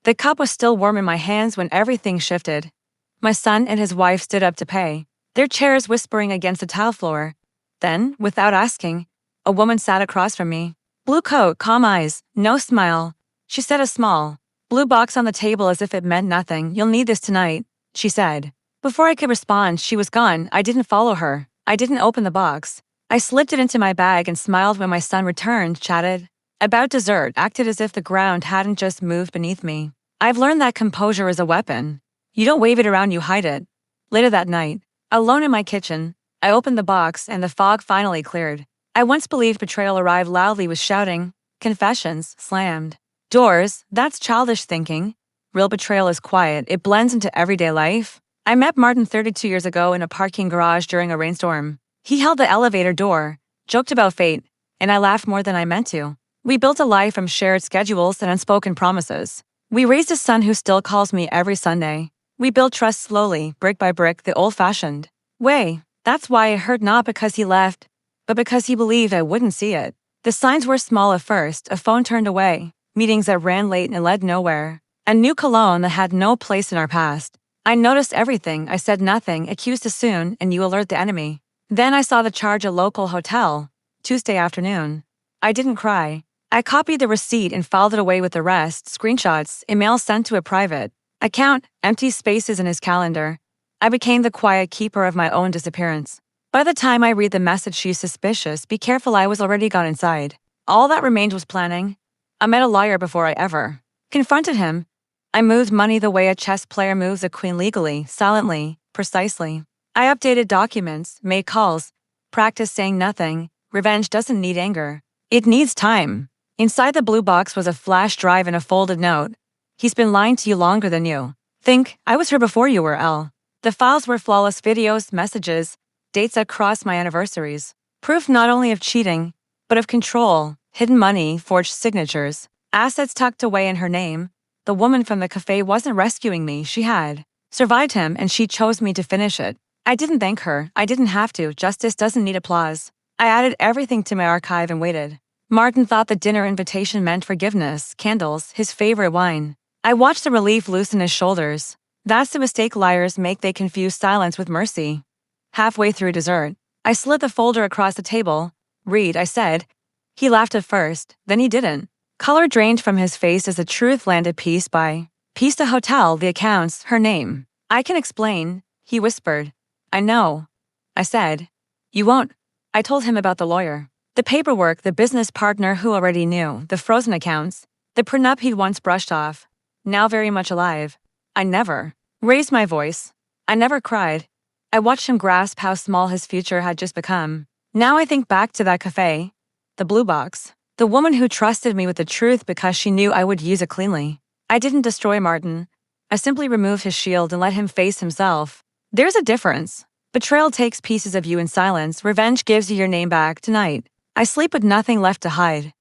The cup was still warm in my hands when everything shifted. My son and his wife stood up to pay, their chairs whispering against the tile floor. Then, without asking, a woman sat across from me. Blue coat, calm eyes, no smile. She set a small, blue box on the table as if it meant nothing. "You'll need this tonight," she said. Before I could respond, she was gone. I didn't follow her. I didn't open the box. I slipped it into my bag and smiled when my son returned, chatted about dessert, acted as if the ground hadn't just moved beneath me. I've learned that composure is a weapon. You don't wave it around, you hide it. Later that night, alone in my kitchen, I opened the box and the fog finally cleared. I once believed betrayal arrived loudly with shouting, confessions, slammed doors. That's childish thinking. Real betrayal is quiet, it blends into everyday life. I met Martin 32 years ago in a parking garage during a rainstorm. He held the elevator door, joked about fate, and I laughed more than I meant to. We built a life from shared schedules and unspoken promises. We raised a son who still calls me every Sunday. We built trust slowly, brick by brick, the old-fashioned way. That's why I hurt, not because he left, but because he believed I wouldn't see it. The signs were small at first: a phone turned away, meetings that ran late and led nowhere, a new cologne that had no place in our past. I noticed everything. I said nothing, accused too soon, and you alert the enemy. Then I saw the charge, a local hotel, Tuesday afternoon. I didn't cry. I copied the receipt and filed it away with the rest, screenshots, emails sent to a private account, empty spaces in his calendar. I became the quiet keeper of my own disappearance. By the time I read the message, "She's suspicious, be careful," I was already gone inside. All that remained was planning. I met a liar before I ever confronted him. I moved money the way a chess player moves a queen, legally, silently, precisely. I updated documents, made calls, practiced saying nothing. Revenge doesn't need anger. It needs time. Inside the blue box was a flash drive and a folded note. "He's been lying to you longer than you think. I was here before you were, L." The files were flawless: videos, messages, dates that crossed my anniversaries. Proof not only of cheating, but of control, hidden money, forged signatures, assets tucked away in her name. The woman from the cafe wasn't rescuing me, she had survived him, and she chose me to finish it. I didn't thank her, I didn't have to. Justice doesn't need applause. I added everything to my archive and waited. Martin thought the dinner invitation meant forgiveness, candles, his favorite wine. I watched the relief loosen his shoulders. That's the mistake liars make, they confuse silence with mercy. Halfway through dessert, I slid the folder across the table. "Read," I said. He laughed at first, then he didn't. Color drained from his face as the truth landed piece by piece: the hotel, the accounts, her name. "I can explain," he whispered. "I know," I said. "You won't." I told him about the lawyer, the paperwork, the business partner who already knew, the frozen accounts, the prenup he'd once brushed off, now very much alive. I never raised my voice. I never cried. I watched him grasp how small his future had just become. Now I think back to that cafe, the blue box, the woman who trusted me with the truth because she knew I would use it cleanly. I didn't destroy Martin. I simply removed his shield and let him face himself. There's a difference. Betrayal takes pieces of you in silence. Revenge gives you your name back. Tonight, I sleep with nothing left to hide.